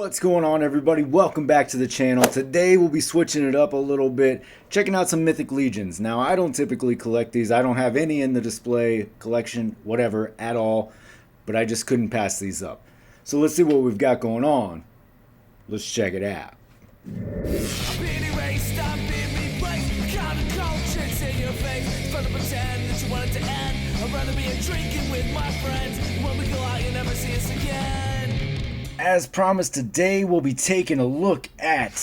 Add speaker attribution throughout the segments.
Speaker 1: What's going on, everybody? Welcome back to the channel. Today we'll be switching it up a little bit, checking out some Mythic Legions. Now, I don't typically collect these. I don't have any in the display, collection, whatever, at all, but I just couldn't pass these up. So let's see what we've got going on. Let's check it out. As promised, today we'll be taking a look at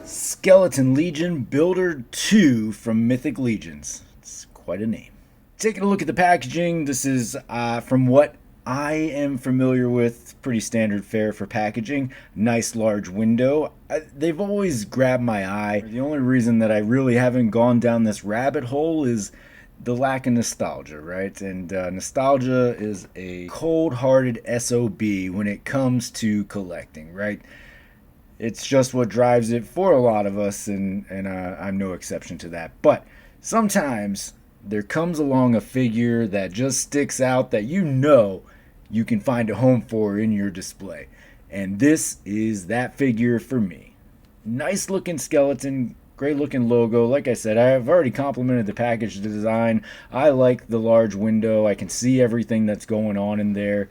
Speaker 1: Skeleton Legion Builder 2 from Mythic Legions. It's quite a name. Taking a look at the packaging, this is from what I am familiar with, pretty standard fare for packaging. Nice large window. They've always grabbed my eye. The only reason that I really haven't gone down this rabbit hole is the lack of nostalgia, right? And nostalgia is a cold-hearted SOB when it comes to collecting, right? It's just what drives it for a lot of us, and I'm no exception to that. But sometimes there comes along a figure that just sticks out that you know you can find a home for in your display. And this is that figure for me. Nice looking skeleton, great looking logo. Like I said, I've already complimented the package design. I like the large window. I can see everything that's going on in there.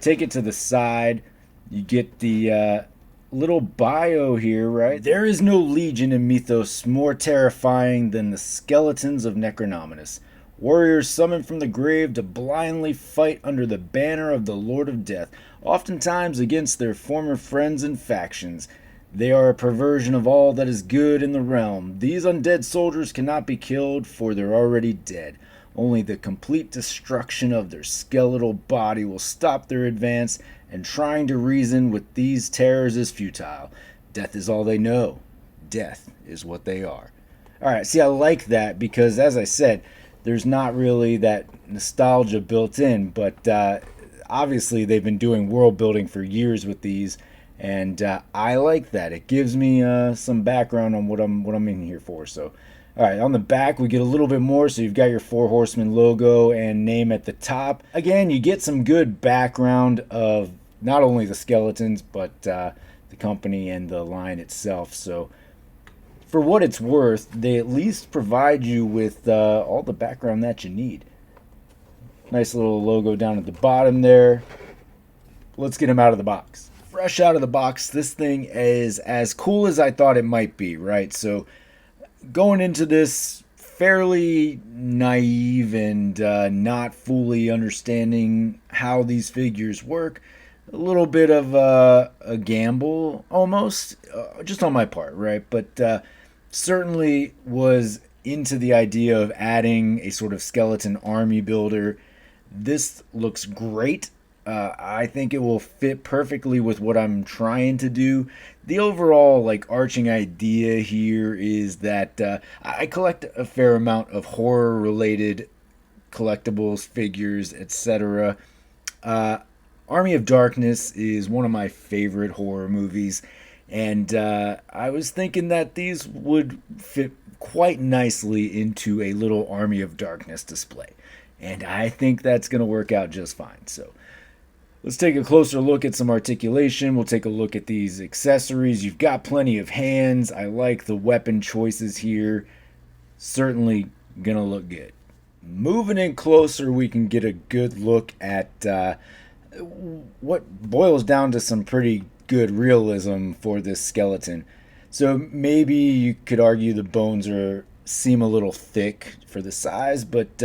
Speaker 1: Take it to the side. You get the little bio here, right? There is no legion in Mythos more terrifying than the skeletons of Necronominus. Warriors summoned from the grave to blindly fight under the banner of the Lord of Death, oftentimes against their former friends and factions. They are a perversion of all that is good in the realm. These undead soldiers cannot be killed, for they're already dead. Only the complete destruction of their skeletal body will stop their advance, and trying to reason with these terrors is futile. Death is all they know. Death is what they are. Alright, see, I like that because, as I said, there's not really that nostalgia built in, but obviously they've been doing world building for years with these. And I like that. It gives me some background on what I'm in here for. So, all right, on the back we get a little bit more. So you've got your four Horsemen logo and name at the top. Again, you get some good background of not only the skeletons but the company and the line itself. So, for what it's worth, they at least provide you with all the background that you need. Nice little logo down at the bottom there. Let's get them out of the box. Fresh out of the box, this thing is as cool as I thought it might be, right? So going into this fairly naive and not fully understanding how these figures work, a little bit of a gamble almost, just on my part, right? But certainly was into the idea of adding a sort of skeleton army builder. This looks great. I think it will fit perfectly with what I'm trying to do. The overall arching idea here is that I collect a fair amount of horror related collectibles, figures, etc. Army of Darkness is one of my favorite horror movies, and I was thinking that these would fit quite nicely into a little Army of Darkness display, and I think that's going to work out just fine. So let's take a closer look at some articulation. We'll take a look at these accessories. You've got plenty of hands. I like the weapon choices here. Certainly gonna look good. Moving in closer, we can get a good look at what boils down to some pretty good realism for this skeleton. So maybe you could argue the bones seem a little thick for the size, but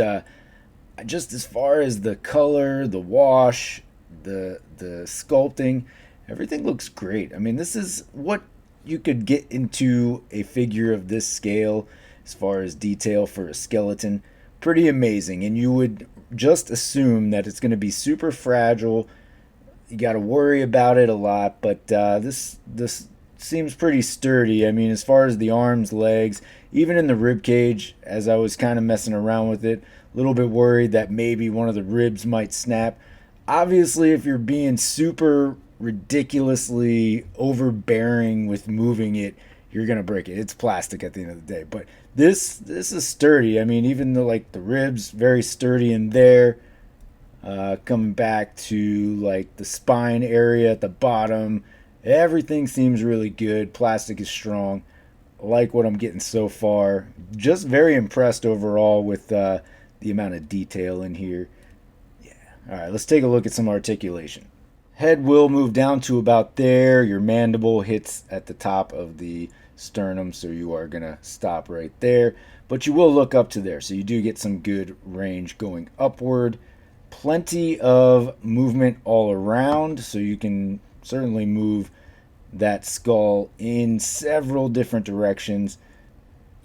Speaker 1: just as far as the color, the wash, the sculpting, everything looks great. I mean, this is what you could get into a figure of this scale as far as detail for a skeleton. Pretty amazing, and you would just assume that it's going to be super fragile. You got to worry about it a lot, but this seems pretty sturdy. I mean, as far as the arms, legs, even in the rib cage, as I was kind of messing around with it, a little bit worried that maybe one of the ribs might snap. Obviously, if you're being super ridiculously overbearing with moving it, you're gonna break it. It's plastic at the end of the day. But this is sturdy. I mean, even though the ribs very sturdy in there. Coming back to the spine area at the bottom, Everything seems really good. Plastic is strong. Like what I'm getting so far. Just very impressed overall with the amount of detail in here. All right, let's take a look at some articulation. Head will move down to about there. Your mandible hits at the top of the sternum, so you are going to stop right there. But you will look up to there, so you do get some good range going upward. Plenty of movement all around, so you can certainly move that skull in several different directions.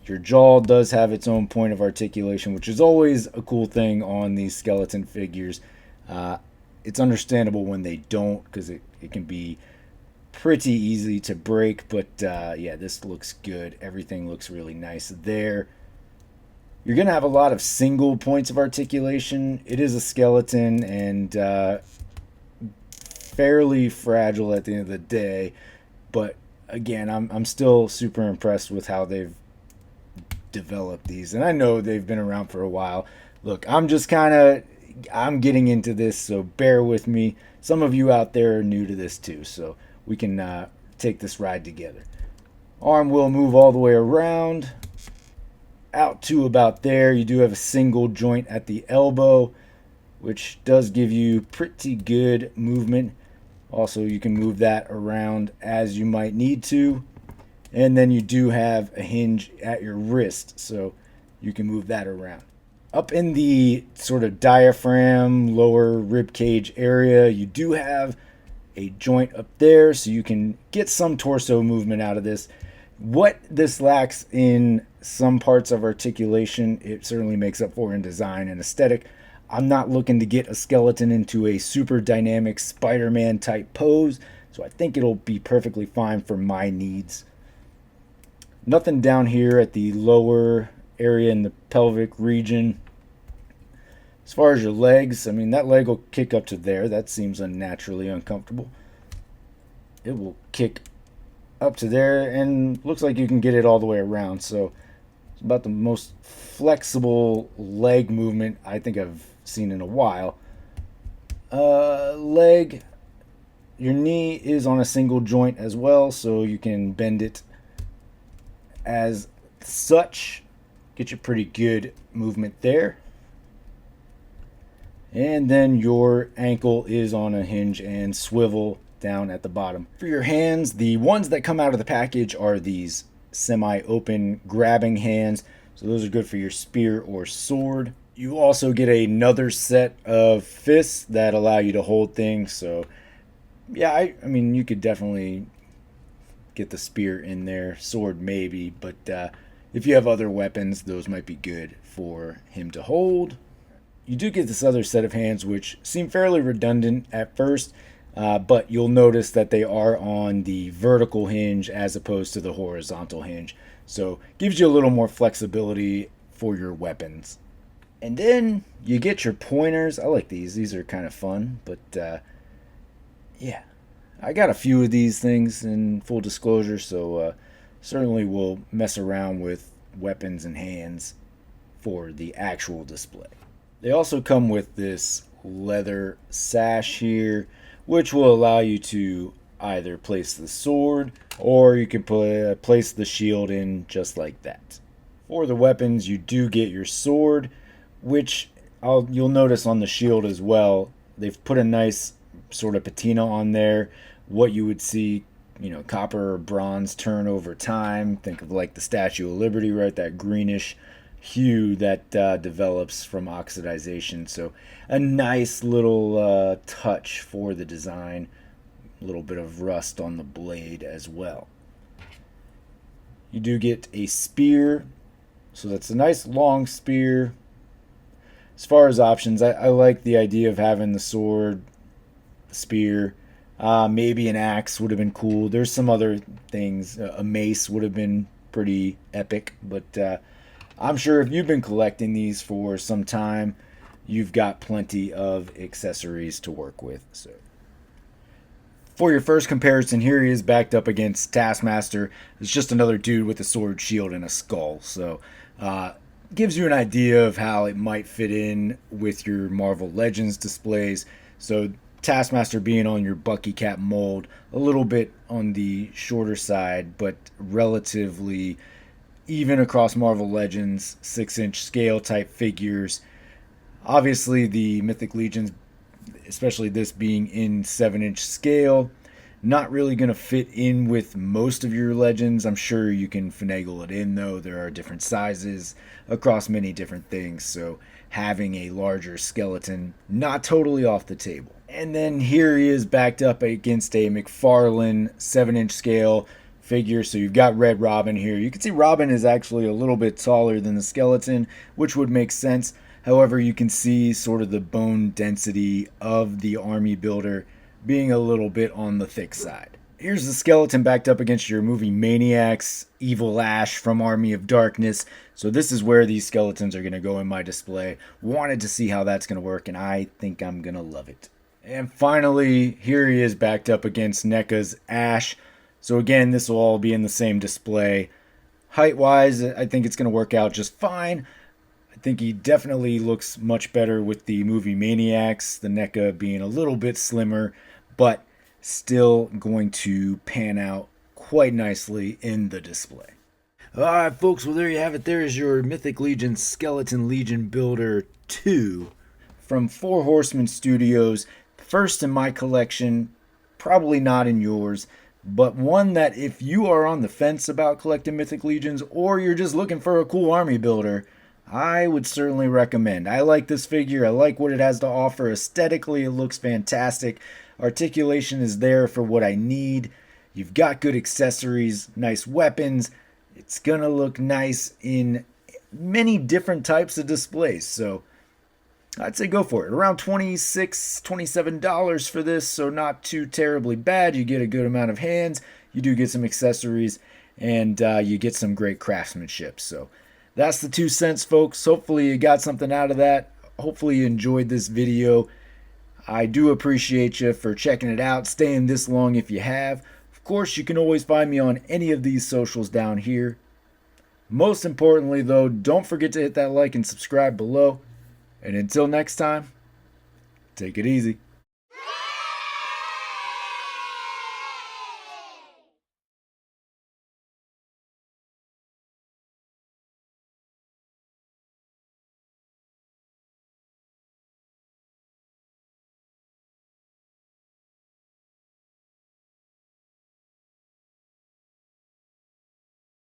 Speaker 1: Your jaw does have its own point of articulation, which is always a cool thing on these skeleton figures. It's understandable when they don't, because it can be pretty easy to break, but yeah, this looks good. Everything looks really nice there. You're going to have a lot of single points of articulation. It is a skeleton and fairly fragile at the end of the day, but again, I'm still super impressed with how they've developed these, and I know they've been around for a while. Look, I'm getting into this, so bear with me. Some of you out there are new to this too, so we can take this ride together. Arm will move all the way around out to about there. You do have a single joint at the elbow, which does give you pretty good movement. Also, you can move that around as you might need to. And then you do have a hinge at your wrist, so you can move that around. Up in the sort of diaphragm, lower rib cage area, you do have a joint up there, so you can get some torso movement out of this. What this lacks in some parts of articulation, it certainly makes up for in design and aesthetic. I'm not looking to get a skeleton into a super dynamic Spider-Man type pose, so I think it'll be perfectly fine for my needs. Nothing down here at the lower area in the pelvic region. As far as your legs, I mean, that leg will kick up to there. That seems unnaturally uncomfortable. It will kick up to there, and looks like you can get it all the way around. So it's about the most flexible leg movement I think I've seen in a while. Leg, your knee is on a single joint as well, so you can bend it as such. Get you pretty good movement there. And then your ankle is on a hinge and swivel down at the bottom. For your hands, the ones that come out of the package are these semi-open grabbing hands. So those are good for your spear or sword. You also get another set of fists that allow you to hold things. So yeah, I mean, you could definitely get the spear in there, sword maybe, but if you have other weapons, those might be good for him to hold. You do get this other set of hands, which seem fairly redundant at first, but you'll notice that they are on the vertical hinge as opposed to the horizontal hinge. So gives you a little more flexibility for your weapons. And then you get your pointers. I like these. These are kind of fun, but yeah. I got a few of these things in full disclosure, so certainly we'll mess around with weapons and hands for the actual display. They also come with this leather sash here, which will allow you to either place the sword or you can place the shield in just like that. For the weapons, you do get your sword, which you'll notice on the shield as well. They've put a nice sort of patina on there. What you would see, copper or bronze turn over time. Think of like the Statue of Liberty, right? That greenish hue that develops from oxidization. So a nice little touch for the design. A little bit of rust on the blade as well. You do get a spear. So that's a nice long spear. As far as options, I like the idea of having the sword, the spear. Maybe an axe would have been cool. There's some other things. A mace would have been pretty epic. But I'm sure if you've been collecting these for some time, you've got plenty of accessories to work with. So for your first comparison, here he is backed up against Taskmaster. It's just another dude with a sword, shield, and a skull. So gives you an idea of how it might fit in with your Marvel Legends displays. So Taskmaster being on your Bucky Cap mold, a little bit on the shorter side, but relatively even across Marvel Legends, 6-inch scale type figures. Obviously, the Mythic Legions, especially this being in 7-inch scale, not really going to fit in with most of your legends. I'm sure you can finagle it in, though. There are different sizes across many different things, so having a larger skeleton, not totally off the table. And then here he is backed up against a McFarlane 7-inch scale figure. So you've got Red Robin here. You can see Robin is actually a little bit taller than the skeleton, which would make sense. However, you can see sort of the bone density of the army builder being a little bit on the thick side. Here's the skeleton backed up against your movie Maniacs, Evil Ash from Army of Darkness. So this is where these skeletons are going to go in my display. Wanted to see how that's going to work, and I think I'm going to love it. And finally, here he is backed up against NECA's Ash. So again, this will all be in the same display. Height-wise, I think it's going to work out just fine. I think he definitely looks much better with the movie Maniacs, the NECA being a little bit slimmer, but still going to pan out quite nicely in the display. Alright folks, well there you have it. There is your Mythic Legion Skeleton Legion Builder 2 from 4 Horsemen Studios. First in my collection, probably not in yours, but one that if you are on the fence about collecting Mythic Legions or you're just looking for a cool army builder, I would certainly recommend. I like this figure. I like what it has to offer. Aesthetically, it looks fantastic. Articulation is there for what I need. You've got good accessories, nice weapons. It's going to look nice in many different types of displays. So I'd say go for it. Around $26, $27 for this, so not too terribly bad. You get a good amount of hands. You do get some accessories, and you get some great craftsmanship. So that's the 2 cents, folks. Hopefully you got something out of that. Hopefully you enjoyed this video. I do appreciate you for checking it out, staying this long if you have. Of course, you can always find me on any of these socials down here. Most importantly, though, don't forget to hit that like and subscribe below. And until next time, take it easy.